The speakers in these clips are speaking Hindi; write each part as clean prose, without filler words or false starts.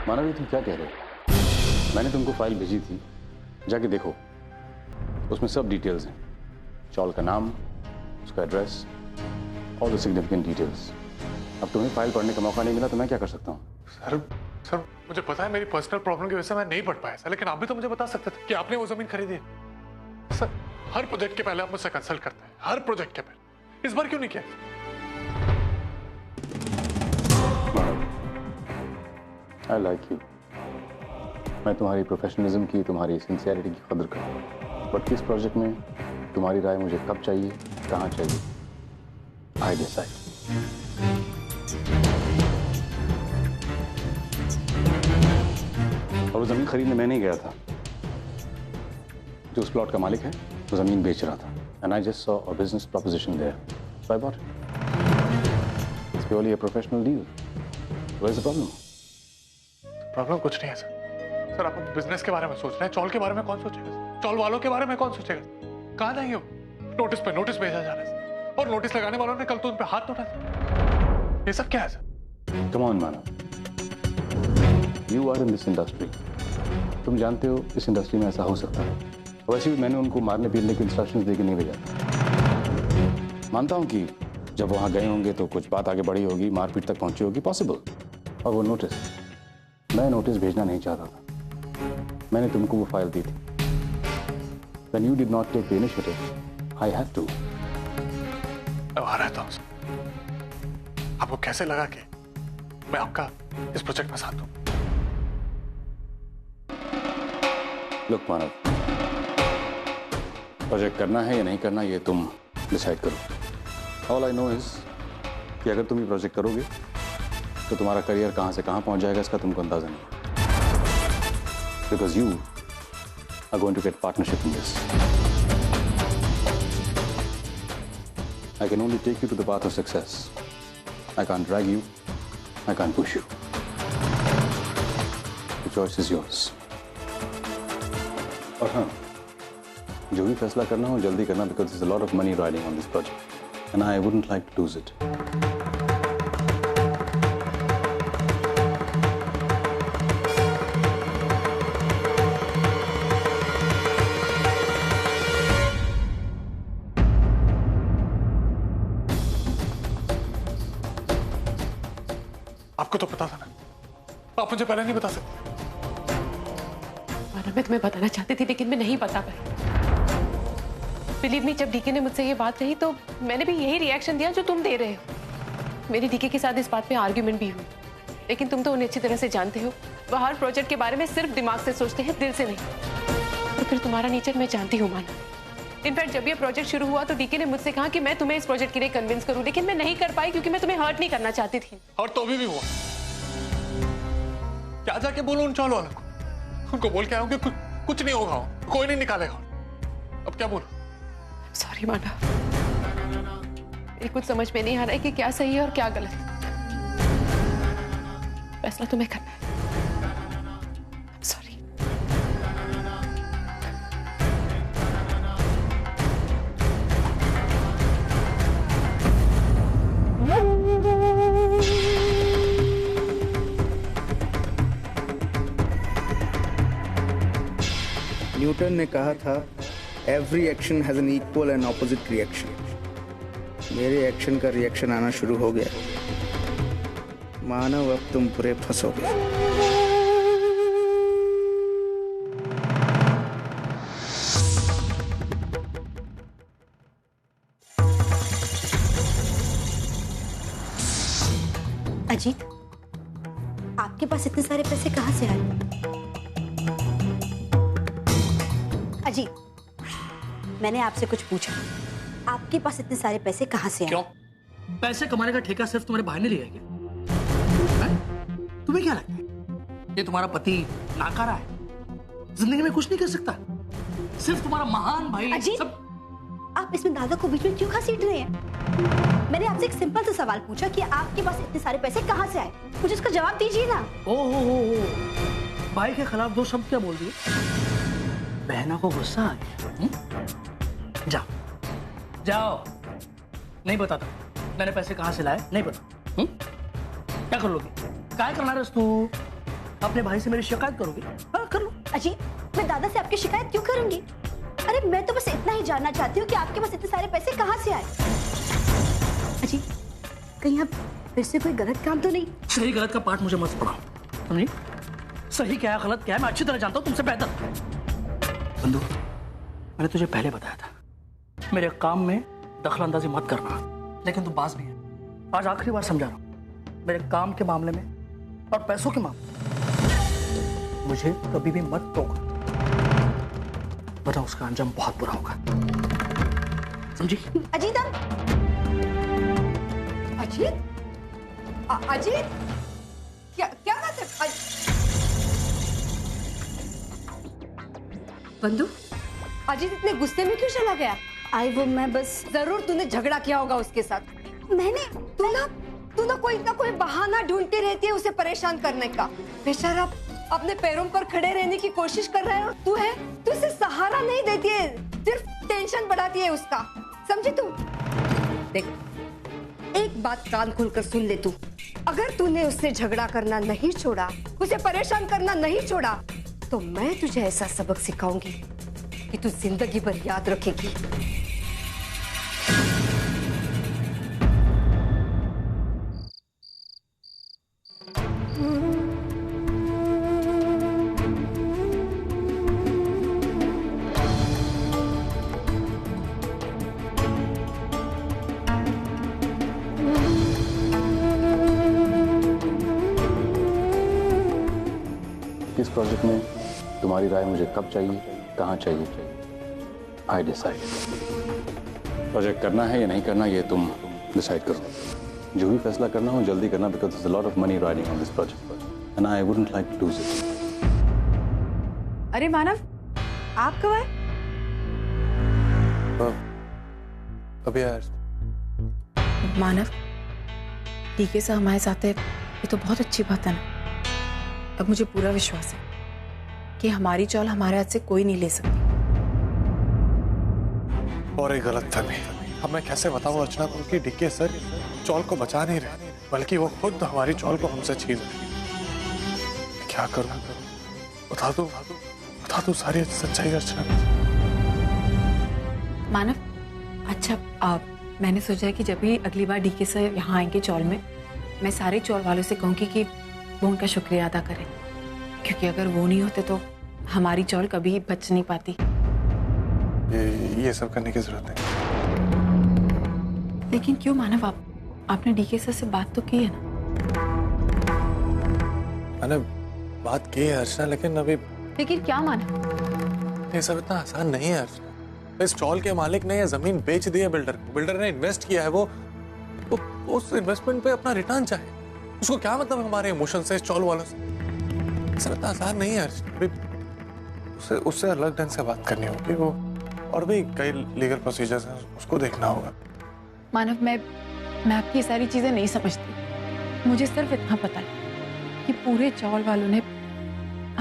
मानवी तुम क्या कह रहे हो? मैंने तुमको फाइल भेजी थी, जाके देखो, उसमें सब डिटेल्स हैं। चॉल का नाम, उसका address, all the significant details. अब तुम्हें फाइल पढ़ने का मौका नहीं मिला तो मैं क्या कर सकता हूँ? सर मुझे पता है मेरी पर्सनल प्रॉब्लम की वजह से मैं नहीं पढ़ पाया सर, लेकिन आप भी तो मुझे बता सकते थे कि आपने वो जमीन खरीदी है। सर हर प्रोजेक्ट के पहले आप मुझसे कंसल्ट करते हैं, हर प्रोजेक्ट के पहले। इस बार क्यों नहीं किया? I like you. मैं तुम्हारी प्रोफेशनलिज्म की, तुम्हारी सिंसियरिटी की कदर करता हूँ, बट इस प्रोजेक्ट में तुम्हारी राय मुझे कब चाहिए, कहाँ चाहिए, आई डिसाइड। और वो जमीन खरीदने मैं नहीं गया था। जो उस प्लॉट का मालिक है वो जमीन बेच रहा था, and I just saw a business proposition there, so I bought it. It's purely a professional deal. What is the problem? Problem कुछ नहीं है सर। सर आप बिजनेस के बारे में सोच रहे हैं, चॉल के बारे में कौन सोचेगा? चॉल वालों के बारे में कौन सोचेगा? कहाँ जाएंगे वो? नोटिस पे नोटिस भेजा जा रहा है और नोटिस लगाने वालों ने कल तो उन पे हाथ उठा दिया। ये सब क्या है sir? Come on Manav, you are in this industry. तुम जानते हो इस इंडस्ट्री में ऐसा हो सकता है। वैसे भी मैंने उनको मारने पीटने की इंस्ट्रक्शंस देके नहीं भेजा। मानता हूँ कि जब वहाँ गए होंगे तो कुछ बात आगे बढ़ी होगी, मारपीट तक पहुंची होगी, पॉसिबल। और वो नोटिस, मैं नोटिस भेजना नहीं चाहता था। मैंने तुमको वो फाइल दी थी। When you did not take the initiative, I had to. मैं वहां रहता हूँ। आपको कैसे लगा कि मैं आपका इस प्रोजेक्ट में साथ दूं? Look, मानव, प्रोजेक्ट करना है या नहीं करना ये तुम डिसाइड करो। All I know is कि अगर तुम ये प्रोजेक्ट करोगे तो तुम्हारा करियर कहाँ से कहाँ पहुँच जाएगा इसका तुमको अंदाजा नहीं। Because you are going to get partnership in this. I can only take you to the path of success. I can't drag you. I can't push you. The choice is yours. और हाँ, जो भी फैसला करना हो जल्दी करना, because there's a lot of money riding on this project, and I wouldn't like to lose it. आपको तो पता था ना, आप मुझे पहले नहीं बता सकते। माना मैं तुम्हें बताना चाहती थी लेकिन मैं नहीं बता पाई। बिलीव मी, जब डीके ने मुझसे ये बात कही तो मैंने भी यही रिएक्शन दिया जो तुम दे रहे हो। मेरी डीके के साथ इस बात पे आर्ग्यूमेंट भी हुई, लेकिन तुम तो उन्हें अच्छी तरह से जानते हो। वह हर प्रोजेक्ट के बारे में सिर्फ दिमाग से सोचते हैं, दिल से नहीं। तो फिर तुम्हारा नेचर मैं जानती हूँ माना। इनफैक्ट जब ये प्रोजेक्ट शुरू हुआ तो डीके ने मुझसे कहा कि मैं तुम्हें इस प्रोजेक्ट के लिए कन्विंस करूं, लेकिन मैं नहीं कर पाई क्योंकि मैं तुम्हें हर्ट नहीं करना चाहती थी। और तो अभी भी हुआ। क्या जाके बोलूं उन चॉल वालों को? उनको बोल के आऊं कि कुछ नहीं होगा, कोई नहीं निकालेगा। अब क्या बोलूं? सॉरी माना, मेरी कुछ समझ में नहीं आ रहा है कि क्या सही है और क्या गलत। फैसला तुम्हें करना है। सॉरी। न्यूटन ने कहा था every action has an equal and opposite reaction. मेरे एक्शन का रिएक्शन आना शुरू हो गया। मानव, अब तुम पूरे फंसोगे। अजीत, आपके पास इतने सारे पैसे कहाँ से आए? अजीत, मैंने आपसे कुछ पूछा, आपके पास इतने सारे पैसे कहाँ से आए? क्यों? पैसे कमाने का ठेका सिर्फ तुम्हारे भाई ने लिया है क्या? तुम्हें क्या लगता है ये तुम्हारा पति नाकारा है, जिंदगी में कुछ नहीं कर सकता? सिर्फ तुम्हारा महान भाई अजीत, सब... आप इसमें दादा को बीच में क्यों घसीट रहे हैं? मैंने आपसे एक सिंपल सा सवाल पूछा कि आपके पास इतने सारे पैसे कहाँ से आए, मुझे उसका जवाब दीजिए ना। ओ, भाई के खिलाफ दो शब्द क्या बोल दिए? बहना को गुस्सा आ गया। जाओ जाओ, नहीं बताता मैंने पैसे कहाँ से लाए, नहीं पता। क्या कर लोगे? क्या करना रहे तू? अपने भाई से मेरी शिकायत करोगे? हाँ, कर लो। अजी, मैं दादा से आपकी शिकायत क्यों करूंगी? अरे मैं तो बस इतना ही जानना चाहती हूँ कि आपके पास इतने सारे पैसे कहाँ से आए? अजी, कहीं आप फिर से कोई गलत काम तो नहीं? सही गलत का पाठ मुझे मत पढ़ाओ, समझी? सही क्या है गलत क्या है मैं अच्छी तरह जानता हूँ तुमसे बेहतर। बंधु, मैंने तुझे पहले बताया था मेरे काम में दखलंदाजी मत करना, लेकिन तू बाज भी है। आज आखिरी बार समझा रहा हूँ, मेरे काम के मामले में और पैसों के मामले में मुझे कभी भी मत टोकना, वरना उसका अंजाम बहुत बुरा होगा, समझी? अजीत, अजीत, अजीत, क्या बात है? बंधु, अजीत इतने गुस्से में क्यों चला गया? आई वो मैं बस जरूर तूने झगड़ा किया होगा उसके साथ। मैंने तू ना कोई बहाना ढूंढती रहती है उसे परेशान करने का। बेचारा अपने पैरों पर खड़े रहने की कोशिश कर रहा है और तू उसे सहारा नहीं देती है, सिर्फ टेंशन बढ़ाती है उसका, समझी तू? देख, एक बात कान खोलकर सुन ले तू, अगर तूने उससे झगड़ा करना नहीं छोड़ा, उसे परेशान करना नहीं छोड़ा, तो मैं तुझे ऐसा सबक सिखाऊंगी कि तू जिंदगी भर याद रखेगी। इस प्रोजेक्ट में तुम्हारी राय मुझे कब चाहिए, कहाँ चाहिए, आई डिसाइड। प्रोजेक्ट करना है या नहीं करना ये तुम डिसाइड करो। जो भी फैसला करना हो जल्दी करना, because there's a lot of money riding on this project and I wouldn't like to lose it. अरे मानव, आप कब आए? अभी यार मानव, डीके से हमारे साथ है, ये तो बहुत अच्छी बात है ना। अब मुझे पूरा विश्वास है कि हमारी चौल हमारे हाथ से कोई नहीं ले सकती। और एक गलत फहमी, अब मैं कैसे बताऊं अर्चना को कि डीके सर चौल को बचा नहीं रहे, बल्कि वो खुद हमारी चौल को हमसे छीन रहे। क्या करूं? बता दो सारी सच्चाई अर्चना। मानव, अच्छा मैंने सोचा है कि जब भी अगली बार डीके सर यहाँ आएंगे चौल में, मैं सारे चौल वालों से कहूँगी कि वो उनका शुक्रिया अदा करें, क्योंकि अगर वो नहीं होते तो हमारी चौल कभी बच नहीं पाती। ये सब करने की जरूरत नहीं। लेकिन क्यों मानव, आपने डीके सर से बात तो की है ना? मैंने बात की है अर्चना, लेकिन क्या मानव? ये सब इतना आसान नहीं है अर्चना। इस चौल के मालिक ने ये जमीन बेच दी है बिल्डर को, बिल्डर ने इन्वेस्ट किया है, वो उस इन्वेस्टमेंट पे अपना रिटर्न चाहे। उसको क्या मतलब है हमारे इमोशन से, इस चौल वालों से? सब इतना आसान नहीं है अर्चना। उससे अलग ढंग से बात करनी होगी, वो और भी कई लीगल प्रोसीजर्स हैं, उसको देखना होगा। मानव, मैं आपकी ये सारी चीजें नहीं समझती। मुझे सिर्फ इतना पता है कि पूरे चौल वालों ने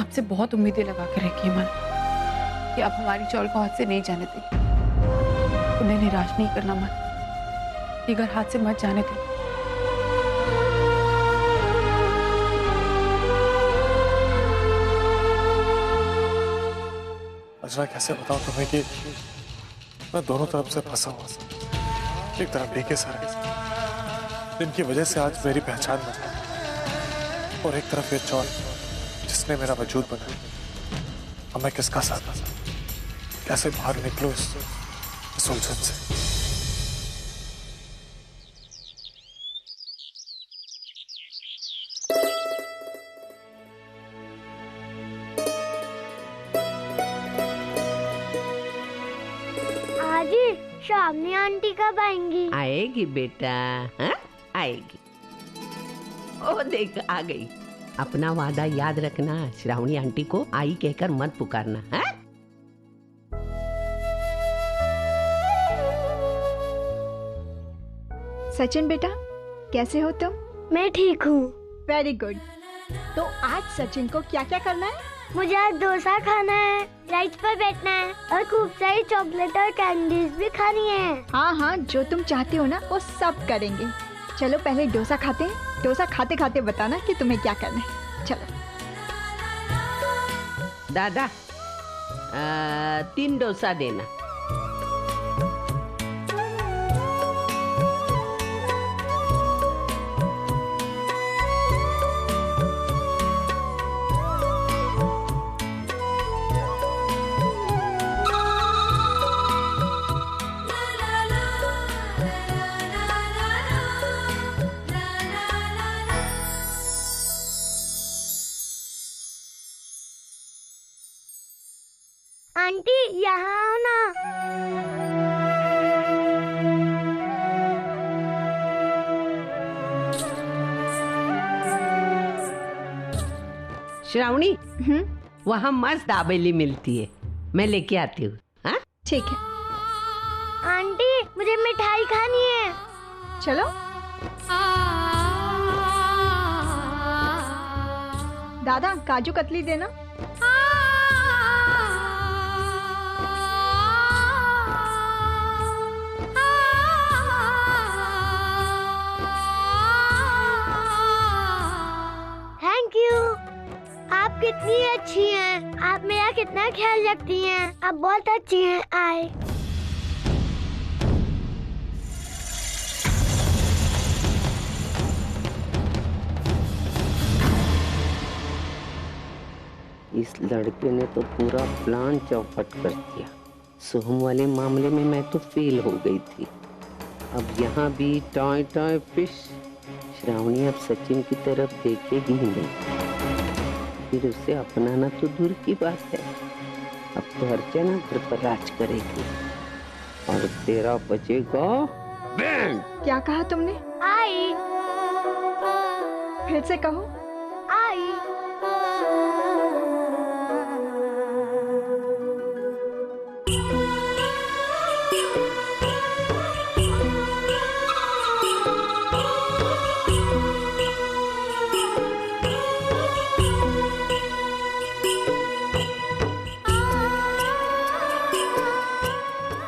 आपसे बहुत उम्मीदें लगा कर रखी है मानव, कि आप हमारी चौल को हाथ से नहीं जाने देंगे। उन्हें निराश नहीं करना मानव, ये घर हाथ से मत जाने दें। अर्चना, कैसे बताऊं तुम्हें कि मैं दोनों तरफ से फंसा हुआ। एक तरफ डीके सर है, जिनकी वजह से आज मेरी पहचान बनी, और एक तरफ ये चौल जिसने मेरा वजूद बनाया। अब मैं किसका साथ, कैसे बाहर निकलूं इस उलझन से? श्रावणी आंटी कब आएंगी? आएगी बेटा, हाँ? आएगी। ओ देख, आ गई। अपना वादा याद रखना, श्रावणी आंटी को आई कहकर मत पुकारना, हाँ? सचिन बेटा, कैसे हो तुम? मैं ठीक हूँ। Very good. तो आज सचिन को क्या क्या करना है? मुझे आज डोसा खाना है, राइड्स पर बैठना है और खूब सारी चॉकलेट और कैंडीज भी खानी है। हाँ हाँ, जो तुम चाहते हो ना वो सब करेंगे। चलो पहले डोसा खाते हैं, डोसा खाते खाते बताना कि तुम्हें क्या करना है। चलो। दादा 3 डोसा देना। आंटी यहाँ आओ ना। श्रावणी, वहाँ मस्त दाबेली मिलती है, मैं लेके आती हूँ। हाँ ठीक है। आंटी मुझे मिठाई खानी है। चलो। दादा काजू कतली देना। Thank you. आप कितनी अच्छी हैं। आप मेरा कितना ख्याल रखती हैं। आप बहुत अच्छी हैं। आए। इस लड़के ने तो पूरा प्लान चौपट कर दिया। सोहम वाले मामले में मैं तो फेल हो गई थी, अब यहाँ भी टॉय टॉय फिश। श्रावणी अब सचिन की तरफ देखेगी ही नहीं, फिर उसे अपनाना तो दूर की बात है। अब तो अर्चना घर पर राज करेगी और तेरा बचेगा बैंड। क्या कहा तुमने? आई। फिर से कहो। आई।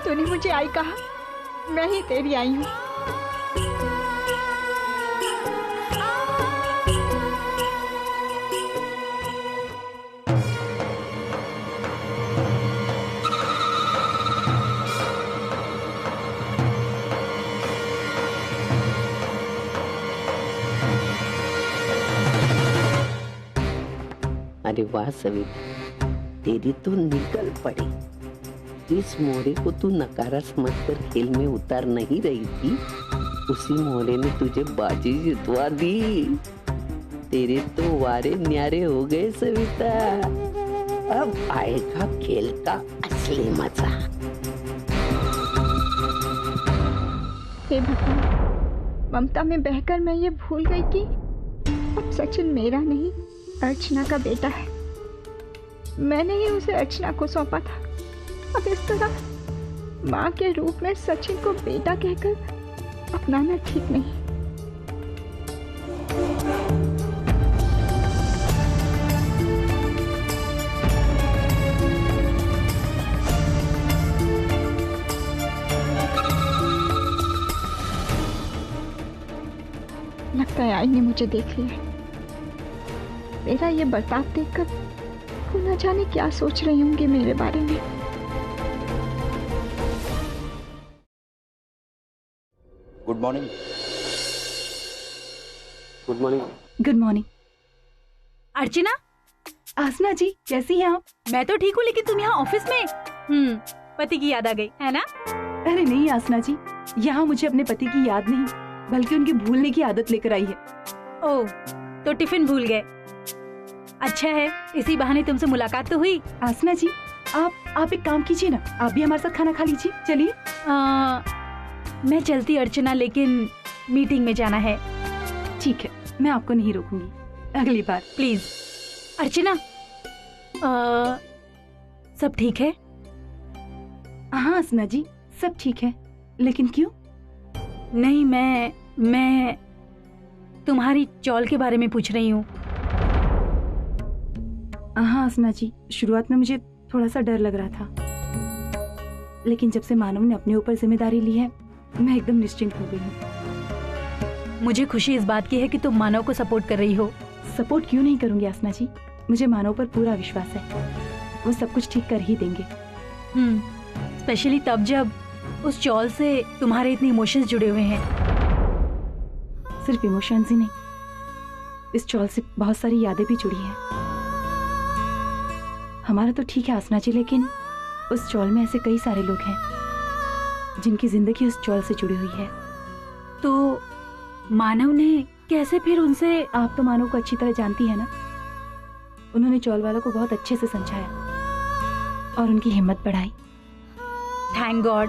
तूने मुझे आई कहा, मैं ही तेरी आई हूँ। अरे वाह सविता, तेरी तो निकल पड़ी। इस मोरे को तू नकारा समझकर खेल में उतार नहीं रही थी, उसी मोरे ने तुझे बाजी जितवा दी। तेरे तो वारे न्यारे हो गए सविता, अब आएगा खेल का असली मजा। हे भगवान, ममता में बहकर मैं ये भूल गई कि अब सचिन मेरा नहीं अर्चना का बेटा है। मैंने ही उसे अर्चना को सौंपा था। अब इस तरह माँ के रूप में सचिन को बेटा कहकर अपनाना ठीक नहीं। लगता है आई ने मुझे देख लिया। मेरा ये बर्ताव देखकर वो न जाने क्या सोच रही होंगी मेरे बारे में। Good morning. Good morning. Good morning. Archana, Asna ji कैसी हैं आप? मैं तो ठीक हूँ, लेकिन तुम यहाँ ऑफिस में पति की याद आ गई है ना? अरे नहीं आसना जी, यहाँ मुझे अपने पति की याद नहीं बल्कि उनके भूलने की आदत लेकर आई है। ओह, तो टिफिन भूल गए। अच्छा है, इसी बहाने तुमसे मुलाकात तो हुई। आसना जी, आप एक काम कीजिए ना, आप भी हमारे साथ खाना खा लीजिए। चलिए। मैं चलती अर्चना, लेकिन मीटिंग में जाना है। ठीक है, मैं आपको नहीं रोकूंगी, अगली बार प्लीज। अर्चना, सब ठीक है? हाँ आसना जी, सब ठीक है, लेकिन क्यों? नहीं, मैं तुम्हारी चौल के बारे में पूछ रही हूँ। हाँ आसना जी, शुरुआत में मुझे थोड़ा सा डर लग रहा था, लेकिन जब से मानव ने अपने ऊपर जिम्मेदारी ली है, मैं एकदम निश्चिंत हो गई हूँ। मुझे खुशी इस बात की है कि तुम मानव को सपोर्ट कर रही हो। सपोर्ट क्यों नहीं करूंगी आसना जी, मुझे मानव पर पूरा विश्वास है। वो सब कुछ ठीक कर ही देंगे। स्पेशली तब जब उस चॉल से तुम्हारे इतने इमोशंस जुड़े हुए हैं। सिर्फ इमोशंस ही नहीं, इस चॉल से बहुत सारी यादें भी जुड़ी हैं। हमारा तो ठीक है आसना जी, लेकिन उस चॉल में ऐसे कई सारे लोग हैं जिनकी जिंदगी उस चॉल से जुड़ी हुई है। तो मानव ने कैसे फिर उनसे? आप तो मानव को अच्छी तरह जानती है ना। उन्होंने चॉल वालों को बहुत अच्छे से समझाया और उनकी हिम्मत बढ़ाई। Thank God.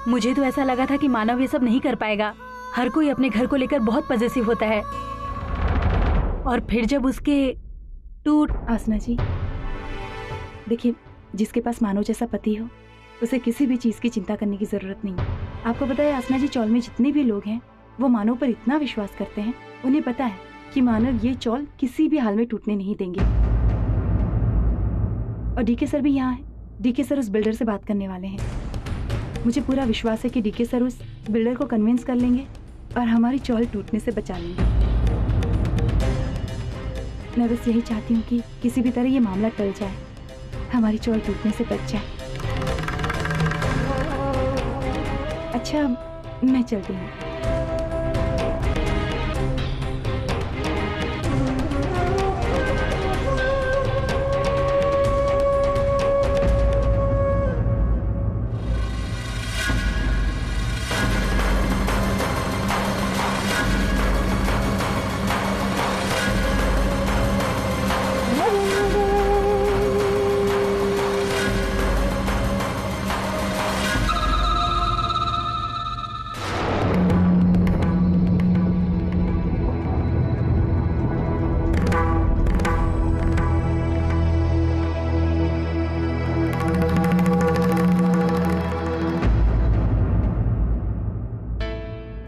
मुझे तो ऐसा लगा था कि मानव ये सब नहीं कर पाएगा। हर कोई अपने घर को लेकर बहुत पॉजिटिव होता है, और फिर जब उसके टूट। आसना जी देखिए, जिसके पास मानव जैसा पति हो उसे किसी भी चीज की चिंता करने की जरूरत नहीं है। आपको पता है आसना जी, चौल में जितने भी लोग हैं वो मानव पर इतना विश्वास करते हैं, उन्हें पता है कि मानव ये चौल किसी भी हाल में टूटने नहीं देंगे। और डीके सर भी यहाँ है। डीके सर उस बिल्डर से बात करने वाले हैं। मुझे पूरा विश्वास है कि डीके सर उस बिल्डर को कन्विंस कर लेंगे और हमारी चौल टूटने से बचा लेंगे। मैं बस यही चाहती हूँ कि किसी भी तरह ये मामला टल जाए, हमारी चौल टूटने से बच जाए। अच्छा, मैं चलती हूँ।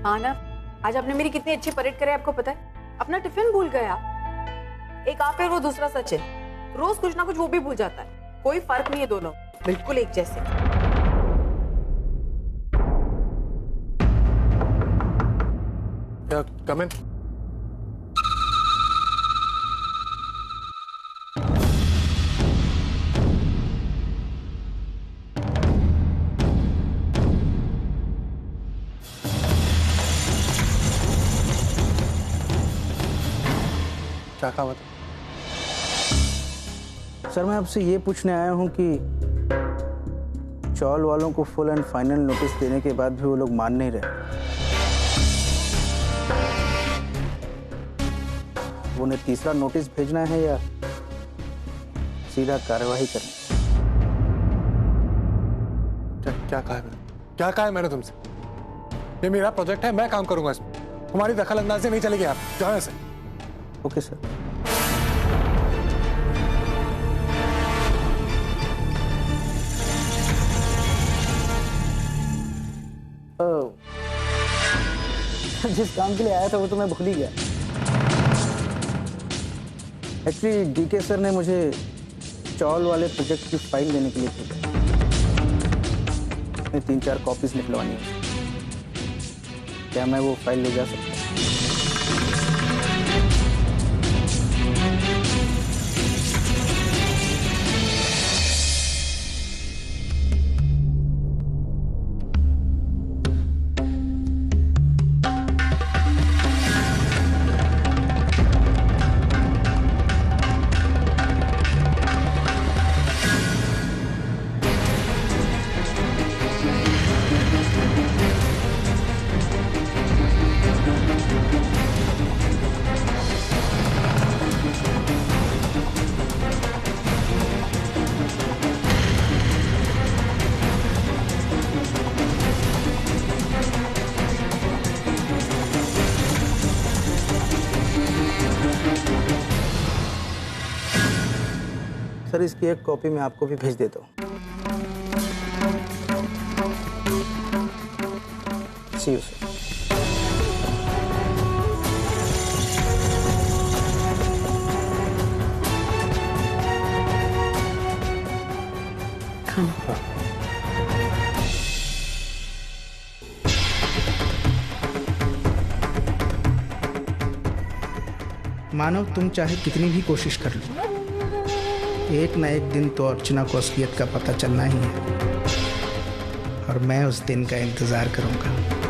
मानव, आज आपने मेरी कितनी अच्छी परेड करे आपको पता है? अपना टिफिन भूल गए आप। एक आप है, वो दूसरा सचिन। रोज कुछ ना कुछ वो भी भूल जाता है। कोई फर्क नहीं है, दोनों बिल्कुल एक जैसे। कम इन। क्या कहा? सर मैं आपसे ये पूछने आया हूँ कि चौल वालों को फुल एंड फाइनल नोटिस देने के बाद भी वो लोग मान नहीं रहे। उन्हें तीसरा नोटिस भेजना है या सीधा कार्यवाही करना? क्या कहा है मैंने? क्या कहा है मैंने तुमसे? ये मेरा प्रोजेक्ट है, मैं काम करूंगा इसमें। तुम्हारी दखल अंदाजी नहीं चलेगी। आप जाओ ऐसे। Okay sir. जिस काम के लिए आया था वो तो मैं भूल ही गया। एक्चुअली डीके सर ने मुझे चौल वाले प्रोजेक्ट की फाइल लेने के लिए भेजा। मैं 3-4 कॉपीज निकलवानी है। क्या मैं वो फाइल ले जा सकता हूँ? सर इसकी एक कॉपी मैं आपको भी भेज देता हूँ। सी यू सर। मानव, तुम चाहे कितनी भी कोशिश कर लो, एक ना एक दिन तो अर्चना को असलियत का पता चलना ही है, और मैं उस दिन का इंतजार करूंगा।